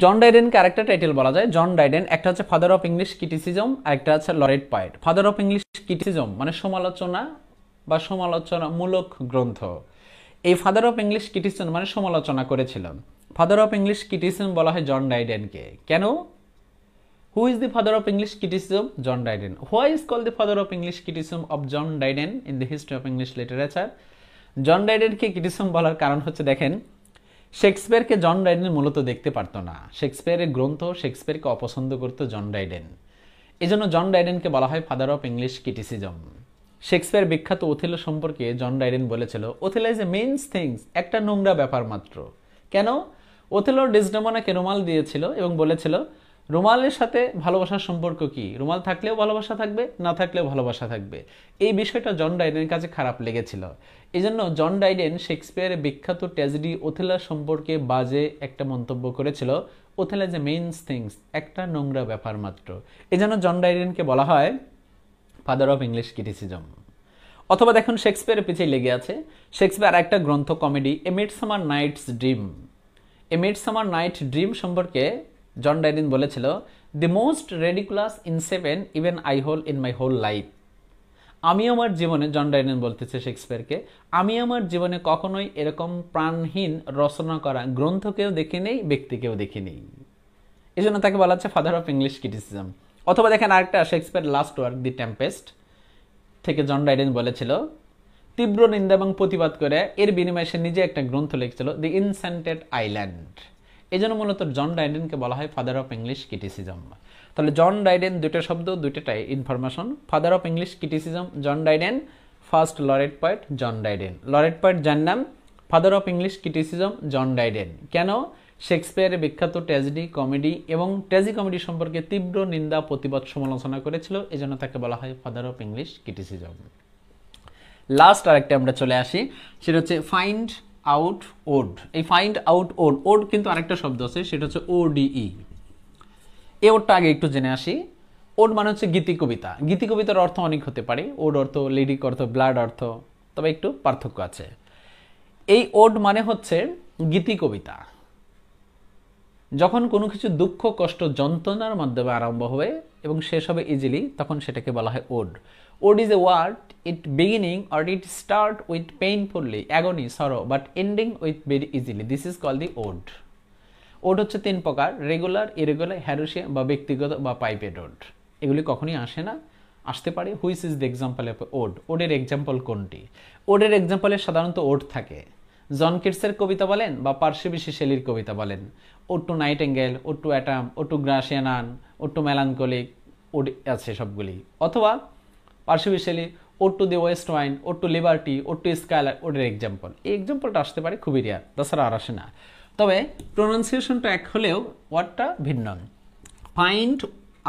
জন ডাইডেনকে আরেকটা টাইটেল বলা যায়। জন ডাইডেন একটা হচ্ছে ফাদার অফ ইংলিশ ক্রিটিসিজম, আরেকটা হচ্ছে laureate poet. Father of English criticism মানে সমালোচনা বা সমালোচনামূলক গ্রন্থ। এই ফাদার অফ ইংলিশ ক্রিটিসিজম মানে সমালোচনা করেছিল। ফাদার অফ ইংলিশ ক্রিটিসিজম বলা হয় জন ডাইডেনকে। কেন? Who is the father of English criticism? John Dryden. Why is called the father of English criticism of John Dryden in the history of English literature? John ডাইডেনকে criticism বলার কারণ হচ্ছে, দেখেন, শেক্সপিয়ারকে জন ডাইডেন মূলত দেখতে পারতো না। শেক্সপিয়ারের গ্রন্থ শেক্সপিয়ারকে অপছন্দ করতো জন ডাইডেন। এই জন্য জন ডাইডেনকে বলা হয় father of English criticism. Shakespeare বিখ্যাত ওথেলো সম্পর্কে জন ডাইডেন বলেছিল, Othello is a means things, একটা নোংরা ব্যাপার মাত্র। কেন? ওথেলোর ডেসডেমোনাকে রুমাল দিয়েছিল এবং বলেছিল রুমালের সাথে ভালোবাসার সম্পর্ক কি? রুমাল থাকলেও ভালোবাসা থাকবে, না থাকলেও ভালোবাসা থাকবে। এই বিষয়টা জন ডাইডেনের কাছে খারাপ লেগেছিল। এই জন্য জন ডাইডেন শেক্সপিয়ারের বিখ্যাত ট্র্যাজেডি ওথেলো সম্পর্কে বাজে একটা মন্তব্য করেছিল, Othello is a means things, একটা নোংরা ব্যাপার মাত্র। এই জন্য জন ডাইডেনকে বলা হয় ফাদার অফ ইংলিশ ক্রিটিসিজম। অথবা দেখুন, শেক্সপিয়ারের পিছিয়ে লেগে আছে শেক্সপিয়ার একটা গ্রন্থ comedy, a midsummer night's dream. A midsummer night dream সম্পর্কে জন ডাইডেন বলেছিল, the most ridiculous insipid even I whole in my whole life. আমি আমার জীবনে, জন ডাইডেন বলতেছে শেক্সপিয়ারকে, আমি আমার জীবনে কখনোই এরকম প্রাণহীন রচনা করা গ্রন্থকেও দেখি নেই, ব্যক্তিকেও দেখি নেই। এই জন্য তাকে বলা হচ্ছে ফাদার অফ ইংলিশ ক্রিটিসিজম। অথবা দেখেন আরেকটা শেক্সপিয়ার লাস্ট ওয়ার্ক দি টেম্পেস্ট থেকে জন ডাইডেন বলেছিল, তীব্র নিন্দা এবং প্রতিবাদ করে এর বিনিময়ে সে নিজে একটা গ্রন্থ লিখছিল, দি ইনসেন্টেড আইল্যান্ড। এই জন্য মূলত জন ডাইডেনকে বলা হয় ফাদার অফ ইংলিশ ক্রিটিসিজম। তাহলে জন ডাইডেন, দুটো শব্দ দুটোটাই information. Father of English criticism John Dryden, first laureate poet John Dryden. Laureate poet যার নাম, father of English criticism John Dryden. কেন? শেক্সপিয়ারের বিখ্যাত ট্র্যাজেডি কমেডি এবং ট্র্যাজি কমেডি সম্পর্কে তীব্র নিন্দা প্রতিবাদ সমালোচনা করেছিল, এই জন্য তাকে বলা হয় father of English criticism. Last আরেকটা আমরা চলে আসি, সেটা হচ্ছে ফাইন্ড আউট ওড। এই ফাইন্ড আউট ওড, ওড কিন্তু আরেকটা শব্দ আছে, সেটা হচ্ছে ওডিই। এই ওডটা আগে একটু জেনে আসি। ওড মানে হচ্ছে গীতি কবিতা। গীতি কবিতার অর্থ অনেক হতে পারে, ওড অর্থ, লিরিক অর্থ, ব্লাড অর্থ, তবে একটু পার্থক্য আছে। এই ওড মানে হচ্ছে গীতি কবিতা। যখন কোনো কিছু দুঃখ কষ্ট যন্ত্রণার মাধ্যমে আরম্ভ হবে এবং শেষ হবে ইজিলি, তখন সেটাকে বলা হয় ode. Ode is a word, it beginning or it start with painfully agony sorrow but ending with very easily, this is call the ode. Ode হচ্ছে তিন প্রকার, রেগুলার, ইরেগুলার, হ্যারোসিয়া বা ব্যক্তিগত বা পাইপেড ওড। এগুলি কখনই আসে না, আসতে পারে। Which is the example of ode? ওডের এক্সাম্পল কোনটি? ওডের এক্সাম্পলে সাধারণত ওড থাকে। জন কিটসের কবিতা বলেন বা পার্সি বিশি শেলির কবিতা বলেন, ode to nightingale, ode to autumn, ode to Grecian urn, ode to melancholic, ode আছে সবগুলি। অথবা Percy Bysshe Shelley, ode to the west wind, ode to liberty, ode to skylark, ওডের এক্সাম্পল। এই এক্সাম্পলটা আসতে পারে, খুবই রেয়ার, তাছাড়া আর আসে না। তবে প্রনাউন্সিয়েশনটা এক হলেও ওয়ার্ডটা ভিন্ন। ফাইন্ড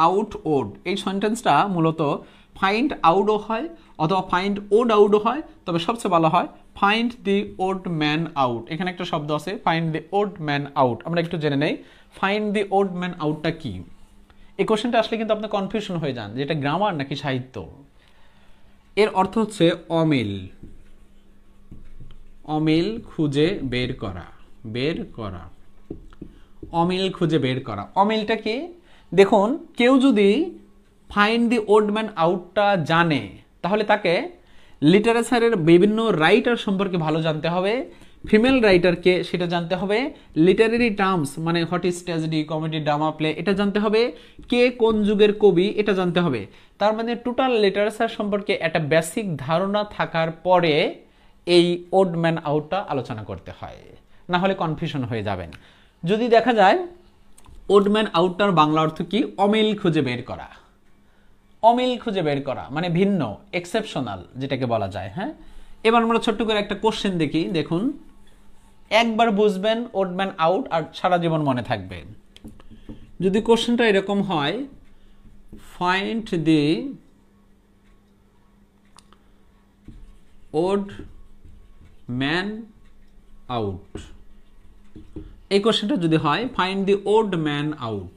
আউট ওড, এই সেন্টেন্সটা মূলত ফাইন্ড আউটও হয় অথবা ফাইন্ড ওড আউটও হয়, তবে সবচেয়ে ভালো হয় find the odd man out. এখানে একটা শব্দ আছে find the odd man out, আমরা একটু জেনে নেই ফাইন্ড দি ওড ম্যান আউটটা কি। এই কোশ্চেনটা আসলে কিন্তু আপনি কনফিউশন হয়ে যান যে এটা গ্রামার নাকি সাহিত্য। এর অর্থ হচ্ছে অমিল, অমিল খুঁজে বের করা, বের করা, অমিল খুঁজে বের করা। অমিলটা কি? দেখুন, কেউ যদি ফাইন্ড দি ওড ম্যান আউটটা জানে, তাহলে তাকে লিটারেচারের বিভিন্ন রাইটার সম্পর্কে ভালো জানতে হবে, ফিমেল রাইটারকে সেটা জানতে হবে, লিটারেরি টার্মস মানে what is tragedy, comedy, drama, play এটা জানতে হবে, কে কোন যুগের কবি এটা জানতে হবে। তার মানে টোটাল লিটারেচার সম্পর্কে একটা বেসিক ধারণা থাকার পরে এই ওড ম্যান আউটটা আলোচনা করতে হয়, না হলে কনফিউশন হয়ে যাবেন। যদি দেখা যায় ওড ম্যান আউটটার বাংলা অর্থ কি? অমিল খুঁজে বের করা। অমিল খুঁজে বের করা মানে ভিন্ন, এক্সেপশনাল যেটাকে বলা যায়। হ্যাঁ, এবার আমরা ছোট্ট করে একটা কোশ্চেন দেখি। দেখুন, একবার বুঝবেন ওড ম্যান আউট আর সারা জীবন মনে থাকবে। যদি কোশ্চেনটা এরকম হয়, find the odd man out, এই কোশ্চেনটা যদি হয় find the odd man out,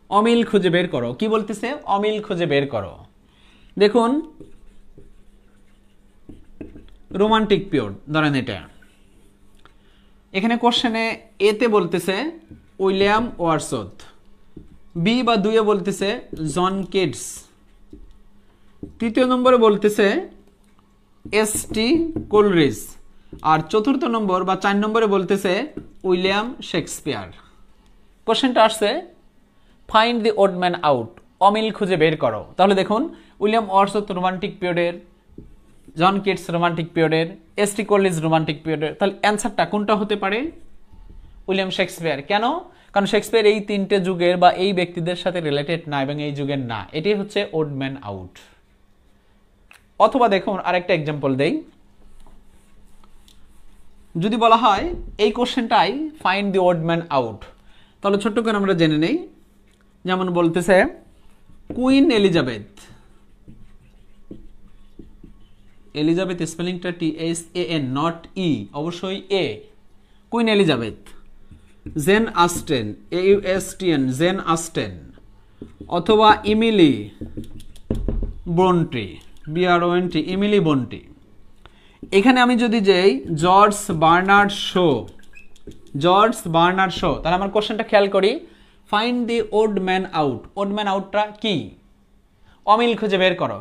অমিল খুঁজে বের করো, কি বলতেছে? অমিল খুঁজে বের করো। দেখুন, রোমান্টিক পিরিয়ড ধরেন এটা, এখানে কোশ্চেনে এতে বলতেছে উইলিয়াম ওয়ারসথ। বি বা দুইয়ে বলতেছে জন কিটস। তৃতীয় নম্বরে বলতেছে এস.টি. কোলরিজ। আর চতুর্থ নম্বর বা 4 নম্বরে বলতেছে উইলিয়াম শেক্সপিয়ার। কোশ্চেনটা আসছে find the odd man out, অমিল খুঁজে বের করো। তাহলে দেখুন উইলিয়াম ওয়ারসথ রোমান্টিক পিরিয়ডের, জন কিটস রোমান্টিক পিরিয়ডের, এস.টি. কোলরিজ রোমান্টিক পিরিয়ডের। তাহলে অ্যান্সারটা কোনটা হতে পারে? William Shakespeare. কেন? কারণ শেক্সপিয়ার এই 3টে যুগের বা এই ব্যক্তিদের সাথে রিলেটেড না এবং এই যুগের না। এটাই হচ্ছে ওড ম্যান আউট। অথবা দেখুন আরেকটা এক্সাম্পল দেই, যদি বলা হয় এই কোশ্চেনটাই find the odd man out, তাহলে ছোট্ট করে আমরা জেনে নেই। যেমন বলতেছে কুইন এলিজাবেথ, এলিজাবেথ স্পেলিংটা THAN নট ই, অবশ্যই A, Queen Elizabeth. Jane Austen, AUSTN, Jane Austen. অথবা Emily Bronte, BRONT, Emily Bronte. এখানে আমি যদি যাই George Bernard Shaw, George Bernard Shaw, তাহলে আমার কোশ্চেনটা খেয়াল করি find the odd man out. Odd man আউটটা কি? অমিল খুঁজে বের করো।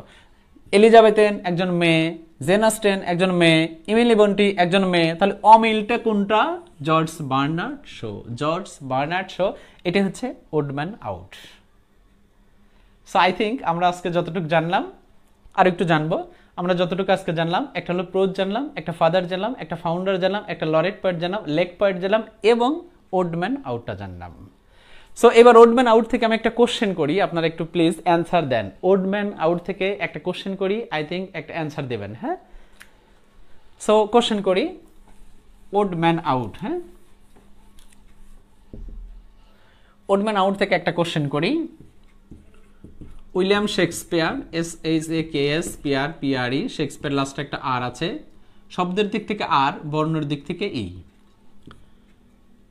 এলিজাবেথেন একজন মেয়ে, জেন আস্টেন একজন মেয়ে, ইমিলি ব্রন্টি একজন মেয়ে, তাহলে অমিলটা কোনটা? George Bernard Shaw, George Bernard Shaw. এটা হচ্ছে odd man out. So I think আমরা আজকে যতটুকু জানলাম আর একটু জানবো। আমরা যতটুকু আজকে জানলাম, একটা হলো প্রোজ জানলাম, একটা ফাদার জানলাম, একটা ফাউন্ডার জানলাম, একটা লরেট পয়েন্ট জানলাম, লেক পয়েন্ট জানলাম এবং ওড ম্যান আউটটা জানলাম। সো এবার ওড ম্যান আউট থেকে আমি একটা কোশ্চেন করি, আপনারা একটু প্লিজ অ্যান্সার দেন। ওড ম্যান আউট থেকে একটা কোশ্চেন করি, আই থিঙ্ক একটা অ্যান্সার দেবেন। হ্যাঁ, সো কোশ্চেন করি ওড ম্যান আউট। হ্যাঁ, ওড ম্যান আউট থেকে একটা কোশ্চেন করি। উইলিয়াম শেক্সপিয়ার, SHAKSPR, শেক্সপিয়ার লাস্টে একটা আর আছে, শব্দের দিক থেকে আর, বর্ণের দিক থেকে ই।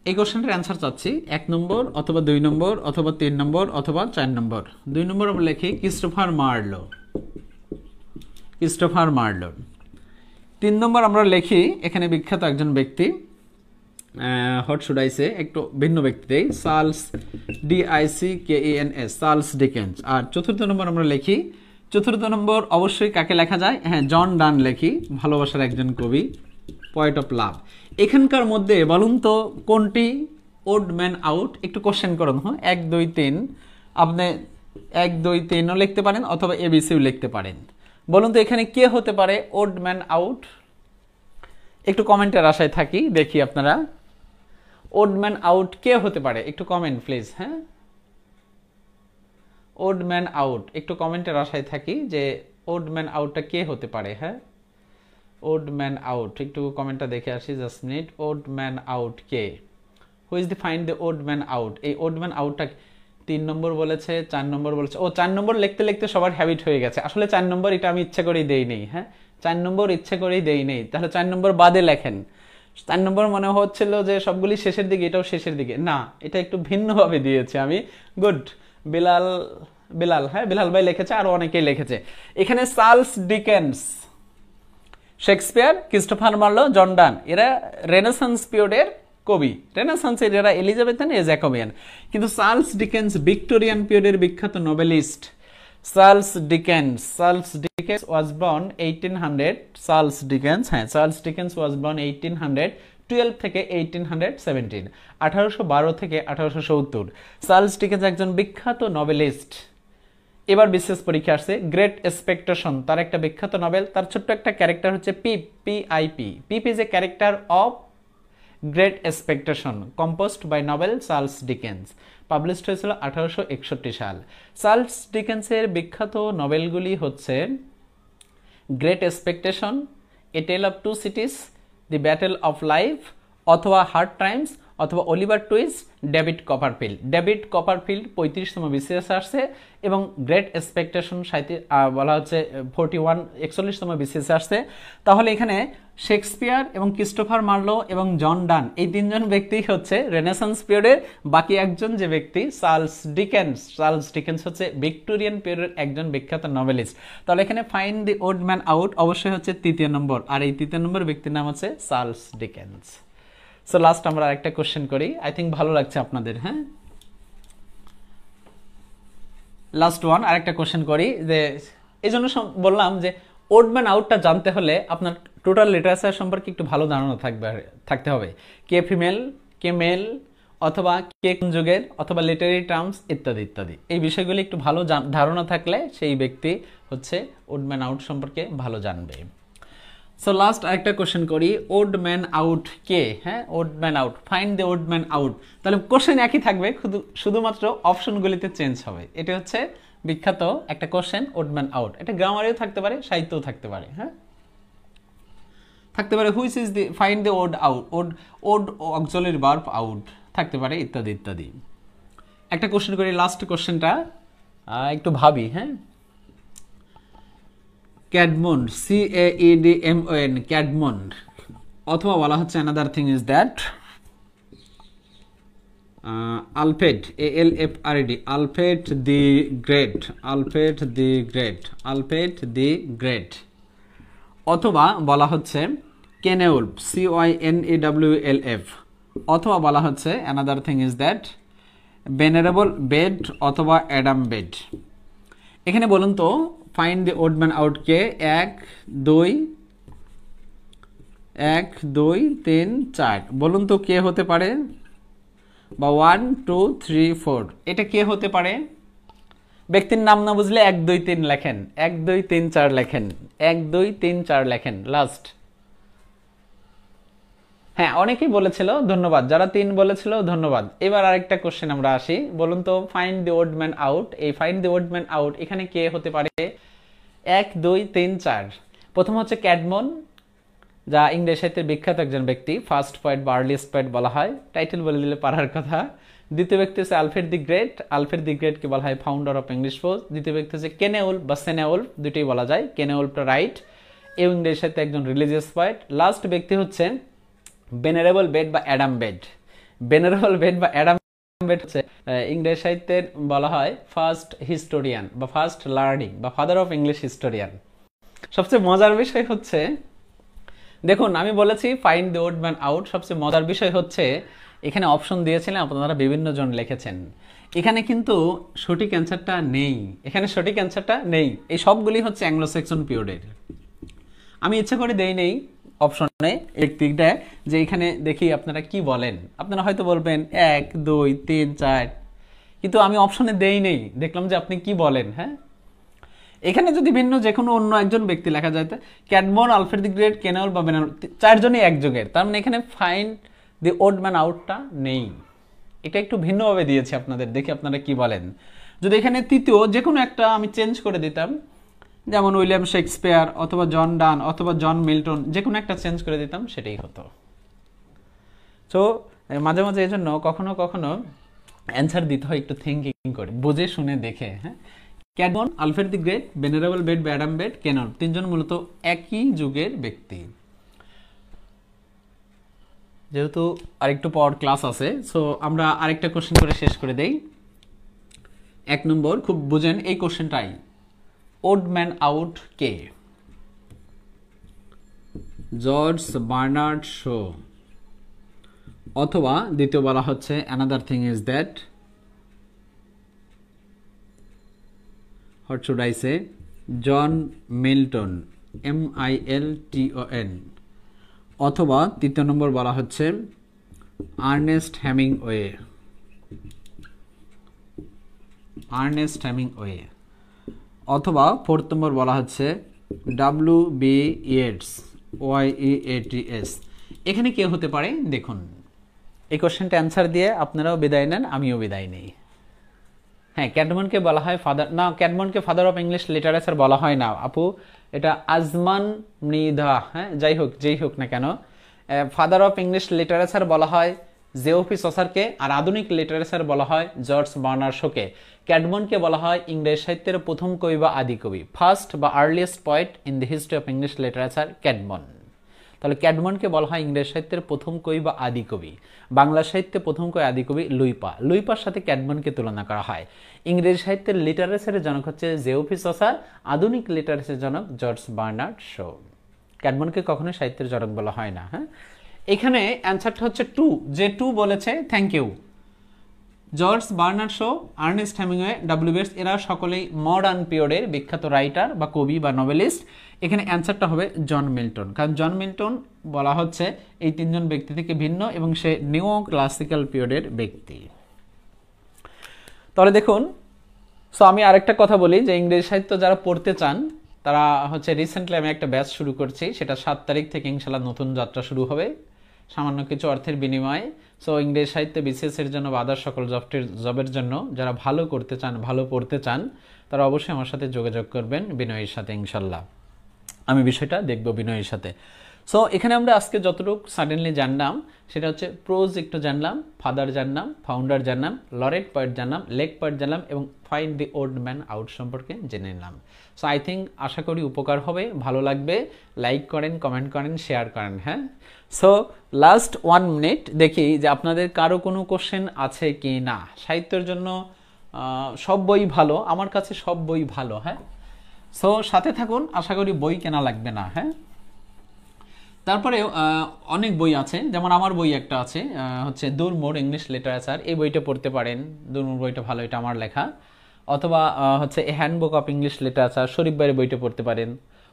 এই কোশ্চেনটার অ্যান্সার চাচ্ছি 1 নম্বর অথবা 2 নম্বর অথবা 3 নম্বর অথবা 4 নম্বর। 2 নম্বর আমরা লিখি ক্রিস্টোফার মার্লো, ক্রিস্টোফার মার্লো। 3 নম্বর আমরা লিখি এখানে বিখ্যাত একজন ব্যক্তি, হোয়াট শুড আই সে, একটু ভিন্ন ব্যক্তি দেই, চার্লস DICKENS, চার্লস ডিকেন্স। আর চতুর্থ নম্বর আমরা লিখি, চতুর্থ নম্বর অবশ্যই কাকে লেখা যায়? হ্যাঁ, জন ডান লিখি, ভালোবাসার একজন কবি, পয়েট অফ লাভ। এখানকার মধ্যে বলুন তো কোনটি ওড ম্যান আউট? একটু কোশ্চেন করুন। হ্যাঁ, 1 2 3, আপনি 1 2 3ও লিখতে পারেন অথবা ABCও লিখতে পারেন। বলুন তো এখানে কে হতে পারে ওড ম্যান আউট? একটু কমেন্টের আশায় থাকি, দেখি আপনারা ওড ম্যান আউট কে হতে পারে, একটু কমেন্ট প্লিজ। হ্যাঁ, ওড ম্যান আউট, একটু কমেন্টের আশায় থাকি যে ওড ম্যান আউটটা কে হতে পারে। হ্যাঁ, ওড ম্যান আউট, একটু কমেন্টটা দেখে আসি, just minute. Odd man out কে? Who is the find the odd man out? এই ওড ম্যান আউটটা 3 নম্বর বলেছে, 4 নম্বর বলেছে। ও 4 নম্বর লিখতে লিখতে সবার হ্যাবিট হয়ে গেছে। আসলে 4 নম্বর এটা আমি ইচ্ছা করেই দেই নেই। হ্যাঁ, 4 নম্বর ইচ্ছা করেই দেই নেই। তাহলে 4 নম্বর বাদে লেখেন। 4 নম্বর মনে হচ্ছিল যে সবগুলি শেষের দিকে, এটাও শেষের দিকে। না, এটা একটু ভিন্নভাবে দিয়েছে আমি। গুড, বিলাল, বিলাল, হ্যাঁ বিলাল ভাই লিখেছে, আরো অনেকেই লিখেছে। এখানে Charles Dickens, Shakespeare, Christopher Marlowe, John Donne, এরা রেনেসান্স পিরিয়ডের কবি। রেনেসান্সের এরা এলিজাবেথান, জ্যাকোবিয়ান। কিন্তু চার্লস ডিকেন্স ভিক্টোরিয়ান পিরিয়ডের বিখ্যাত novelist. Charles Dickens was born 1800, Charles Dickens, হ্যাঁ চার্লস ডিকেন্স was born 1812 থেকে 1817, 1812 থেকে 1870। চার্লস ডিকেন্স একজন বিখ্যাত নোবেলিস্ট। এবার বিশেষ পরীক্ষা আসছে গ্রেট এক্সপেকটেশন, তার একটা বিখ্যাত নোবেল। তার ছোট্ট একটা ক্যারেক্টার হচ্ছে Pip, PIP। Pip is a character of Great Expectation, composed by novel Charles Dickens. Published হয়েছিল 1861 সাল। চার্লস ডিকেন্সের বিখ্যাত নোবেলগুলি হচ্ছে Great Expectation, A Tale of Two Cities, The Battle of Life, অথবা হার্ড টাইমস, অথবা Oliver Twist, David Copperfield. David Copperfield 35তম BCS আসছে এবং গ্রেট এক্সপেকটেশন বলা হচ্ছে 41তম BCS আসছে। তাহলে এখানে শেক্সপিয়ার এবং ক্রিস্টোফার মার্লো এবং জন ডান, এই 3 জন ব্যক্তি হচ্ছে রেনেসান্স পিরিয়ডের। বাকি একজন যে ব্যক্তি চার্লস ডিকেন্স, চার্লস ডিকেন্স হচ্ছে ভিক্টোরিয়ান পিরিয়ডের একজন বিখ্যাত নোবেলিস্ট। তাহলে এখানে find the odd man out অবশ্যই হচ্ছে 3য় নম্বর, আর এই 3য় নম্বর ব্যক্তির নাম হচ্ছে চার্লস ডিকেন্স। সো লাস্ট আমরা আরেকটা কোশ্চেন করি, আই থিঙ্ক ভালো লাগছে আপনাদের। হ্যাঁ, লাস্ট ওয়ান আরেকটা কোশ্চেন করি, যে এই জন্য বললাম যে ওড ম্যান আউটটা জানতে হলে আপনার টোটাল লিটারেচার সম্পর্কে একটু ভালো ধারণা থাকতে হবে। কে ফিমেল, কে মেল, অথবা কে কোন যুগের, অথবা লিটারি টার্মস ইত্যাদি ইত্যাদি। এই বিষয়গুলি একটু ভালো ধারণা থাকলে সেই ব্যক্তি হচ্ছে ওড ম্যান আউট সম্পর্কে ভালো জানবে। সো লাস্ট আরেকটা কোশ্চেন করি, ওড ম্যান আউট কে? হ্যাঁ, odd man out, find the odd man out. তাহলে কোশ্চেন একই থাকবে, শুধুমাত্র অপশনগুলিতে চেঞ্জ হবে। এটা হচ্ছে বিখ্যাত একটা কোশ্চেন, ওড ম্যান আউট। এটা গ্রামারেও থাকতে পারে, সাহিত্যও থাকতে পারে। হ্যাঁ, থাকতে পারে which is the, find the odd out, odd auxiliary verb out থাকতে পারে, ইত্যাদি ইত্যাদি। একটা কোশ্চেন করি, লাস্ট কোশ্চেনটা একটু ভাবি। হ্যাঁ, ক্যাডমন্ড, CAEDMON, ক্যাডমন্ড, অথবা বলা হচ্ছে another thing is that Alfred, ALFRED, Alfred the great, Alfred the great, Alfred the great, অথবা বলা হচ্ছে কেনেউলফ, CYNEWLF, অথবা বলা হচ্ছে another thing is that venerable bed অথবা অ্যাডাম বেড। এখানে বলুন তো find the odd man out কে? 1 2 3 4, বলুন তো কে হতে পারে? বা 1 2 3 4, এটা কে হতে পারে? ব্যক্তির নাম না বুঝলে 1 2 3 লেখেন, 1 2 3 4 লেখেন, 1 2 3 4 লেখেন লাস্ট। হ্যাঁ, অনেকেই বলেছিল, ধন্যবাদ। যারা 3 বলেছিল ধন্যবাদ। এবার আরেকটা কোশ্চেন আমরা আসি, বলুন তো find the odd man out. এই find the odd man out এখানে কে হতে পারে? 1 2 3 4। প্রথম হচ্ছে ক্যাডমন, যা ইংরেজি সাহিত্যের বিখ্যাত একজন ব্যক্তি, ফার্স্ট পয়েট বা আর্লিয়েস্ট পয়েট বলা হয়, টাইটেল বলে দিলে পারার কথা। দ্বিতীয় ব্যক্তি হচ্ছে আলফ্রেড দি গ্রেট, আলফ্রেড দি গ্রেটকে বলা হয় ফাউন্ডার অফ ইংলিশ প্রোজ। দ্বিতীয় ব্যক্তি হচ্ছে কেনেউলফ বা সেনেউলফ, দুটোই বলা যায়, কেনেউলফটা রাইট, এবং ইংরেজি সাহিত্যে একজন রিলিজিয়াস পয়েট। লাস্ট ব্যক্তি হচ্ছে ভেনারেবল বেড বা অ্যাডাম বেড। ভেনারেবল বেড বা অ্যাডাম বেড হচ্ছে ইংরেজি সাহিত্যের বলা হয় ফার্স্ট হিস্টোরিয়ান বা ফার্স্ট লার্নিং বা ফাদার অফ ইংলিশ হিস্টোরিয়ান। সবচেয়ে মজার বিষয় হচ্ছে, দেখুন আমি বলেছি find the odd man out, সবচেয়ে মজার বিষয় হচ্ছে এখানে অপশন দিয়েছিলেন, আপনারা বিভিন্ন জন লিখেছেন, এখানে কিন্তু সঠিক অ্যান্সারটা নেই। এখানে সঠিক অ্যান্সারটা নেই, এই সবগুলি হচ্ছে অ্যাংলো সেকশন পিরিয়ডের। আমি ইচ্ছা করে দেই নেই অপশনে একদিকটা, যে এখানে দেখি আপনারা কি বলেন। আপনারা হয়তো বলবেন 1 2 3 4, কিন্তু আমি অপশনে দেই নেই, দেখলাম যে আপনি কি বলেন। হ্যাঁ, এখানে যদি ভিন্ন যে কোনো অন্য একজন ব্যক্তি লেখা যায়, ক্যাডমন, আলফ্রেড দি গ্রেট, কেনেউল বা ভেনারেবল, চারজনই এক যুগের, তার মানে এখানে ফাইন্ড দি ওড ম্যান আউটটা নেই। এটা একটু ভিন্নভাবে দিয়েছি আপনাদের, দেখি আপনারা কি বলেন। যদি এখানে তৃতীয় যে কোনো একটা আমি চেঞ্জ করে দিতাম, যেমন উইলিয়াম শেক্সপিয়ার অথবা জন ডান অথবা জন মিল্টন, যে কোনো একটা চেঞ্জ করে দিতাম, সেটাই হতো। তো মাঝে মাঝে এই জন্য কখনো কখনো অ্যান্সার দিতে হয় একটু থিঙ্কিং করে, বুঝে শুনে দেখে। হ্যাঁ, Caedmon, Alfred the Great, Venerable Bede বা অ্যাডাম বেড, কেনেউলফ, তিনজন মূলত একই যুগের ব্যক্তি। যেহেতু আরেকটু পর ক্লাস আছে, সো আমরা আরেকটা কোশ্চেন করে শেষ করে দেই। 1 নম্বর, খুব বুঝেন এই কোশ্চেনটাই, ওড ম্যান আউট কে? জর্জ বার্নার্ড শো, অথবা দ্বিতীয় বলা হচ্ছে another thing is that, what should I say, John Milton, MILTON, অথবা তৃতীয় নম্বর বলা হচ্ছে আর্নেস্ট হেমিংওয়ে, আর্নেস্ট হেমিংওয়ে, অথবা ফোর্থ নম্বর বলা হচ্ছে WB ইয়েটস, YEATS। এখানে কে হতে পারে দেখুন, এই কোশ্চেনটা অ্যান্সার দিয়ে আপনারাও বিদায় নেন, আমিও বিদায় নেই। হ্যাঁ, ক্যাডমনকে বলা হয় ফাদার, না ক্যাডমনকে ফাদার অফ ইংলিশ লিটারেচার বলা হয় না আপু, এটা আজমান মৃধা। হ্যাঁ, যাই হোক, যেই হোক না কেন, ফাদার অফ ইংলিশ লিটারেচার বলা হয় জেওফি চসারকে, আর আধুনিক লিটারেচার বলা হয় জর্জ বার্নার্ড শোকে। ক্যাডমনকে বলা হয় ইংরেজ সাহিত্যের প্রথম কবি বা আদি কবি, ফার্স্ট বা earliest poet in the history of English literature, Caedmon. তাহলে ক্যাডমনকে বলা হয় ইংরেজ সাহিত্যের প্রথম কবি বা আদি কবি। বাংলা সাহিত্যে প্রথম কবি আদি কবি লুইপা, লুইপার সাথে ক্যাডমনকে তুলনা করা হয়। ইংরেজি সাহিত্যের লিটারেচারের জনক হচ্ছে জেওফি চসার, আধুনিক লিটারেচারের জনক জর্জ বার্নার্ড শো। ক্যাডমনকে কখনোই সাহিত্যের জনক বলা হয় না। হ্যাঁ, এখানে অ্যান্সারটা হচ্ছে টু, যে টু বলেছে thank you. George Bernard Shaw, Ernest Hemingway, W B Yeats এরা সকলেই মডার্ন পিরিয়ডের বিখ্যাত রাইটার বা কবি বা নভেলিস্ট। এখানে অ্যান্সারটা হবে জন মিল্টন, কারণ জন মিল্টন বলা হচ্ছে এই তিনজন ব্যক্তি থেকে ভিন্ন এবং সে নিও ক্লাসিক্যাল পিরিয়ডের ব্যক্তি। তাহলে দেখুন, সো আমি আরেকটা কথা বলি যে ইংরেজি সাহিত্য যারা পড়তে চান তারা হচ্ছে রিসেন্টলি আমি একটা ব্যাচ শুরু করছি, সেটা 7 তারিখ থেকে ইনশাল্লাহ নতুন যাত্রা শুরু হবে সামান্য কিছু অর্থের বিনিময়ে। সো ইংরেজি সাহিত্যে বিসিএস এর জন্য বা আদার সকল জবের জন্য যারা ভালো করতে চান, ভালো পড়তে চান, তারা অবশ্যই আমার সাথে যোগাযোগ করবেন বিনয়ের সাথে, ইনশাল্লাহ আমি বিষয়টা দেখব বিনয়ের সাথে। সো এখানে আমরা আজকে যতটুকু সাডেনলি জানলাম সেটা হচ্ছে প্রোজ একটু জানলাম, ফাদার জানলাম, ফাউন্ডার জানলাম, লরেট পয়েট জানলাম, লেক পয়েট জানলাম এবং find the old man out সম্পর্কে জেনে নিলাম। সো আই থিঙ্ক আশা করি উপকার হবে, ভালো লাগবে। লাইক করেন, কমেন্ট করেন, শেয়ার করেন। হ্যাঁ, সো লাস্ট 1 মিনিট দেখি যে আপনাদের কারো কোনো কোশ্চেন আছে কি না। সাহিত্যের জন্য সব বই ভালো, আমার কাছে সব বই ভালো। হ্যাঁ, সো সাথে থাকুন, আশা করি বই কেনা লাগবে না। হ্যাঁ, তারপরে অনেক বই আছে, যেমন আমার বই একটা আছে হচ্ছে দুর্মোর ইংলিশ লিটারেচার, এই বইটা পড়তে পারেন। দুর্মোর বইটা ভালো, এটা আমার লেখা। অথবা হচ্ছে এ হ্যান্ডবুক অফ ইংলিশ লিটারেচার, শরীফ ভাইয়ের বইটা পড়তে পারেন।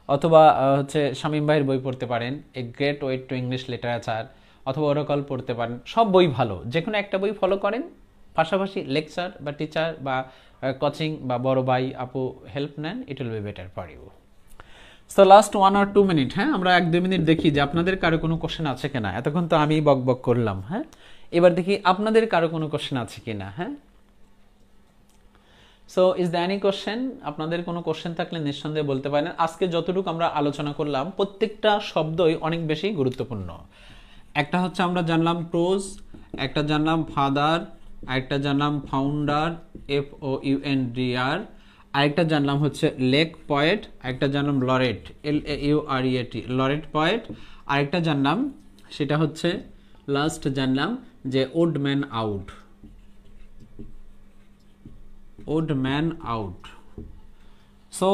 অথবা হচ্ছে শামীম ভাইয়ের বই পড়তে পারেন, a great way to English literature. অথবা ওরাকল পড়তে পারেন। সব বই ভালো, যে কোনো একটা বই ফলো করেন, পাশাপাশি লেকচার বা টিচার বা কোচিং বা বড় ভাই আপু হেল্প নেন, it will be better for you. So last 1 or 2 minute, হ্যাঁ আমরা 1-2 মিনিট দেখি যে আপনাদের কারো কোনো কোশ্চেন আছে কিনা। এতক্ষণ তো আমি বক বক করলাম। হ্যাঁ, এবার দেখি আপনাদের কারো কোনো কোশ্চেন আছে কিনা। হ্যাঁ, so is the any question? আপনাদের কোনো কোশ্চেন থাকলে নিঃসন্দেহে বলতে পারেন। আজকে যতটুকু আমরা আলোচনা করলাম প্রত্যেকটা শব্দই অনেক বেশি গুরুত্বপূর্ণ। একটা হচ্ছে আমরা জানলাম প্রোজ, একটা জানলাম ফাদার, আরেকটা জানলাম ফাউন্ডার FOUNDR, আরেকটা জানলাম হচ্ছে লেক পয়েট, আরেকটা জানলাম লরেট LAURET লরেট পয়েট, আরেকটা জানলাম সেটা হচ্ছে লাস্ট জানলাম যে odd man out, odd man out. So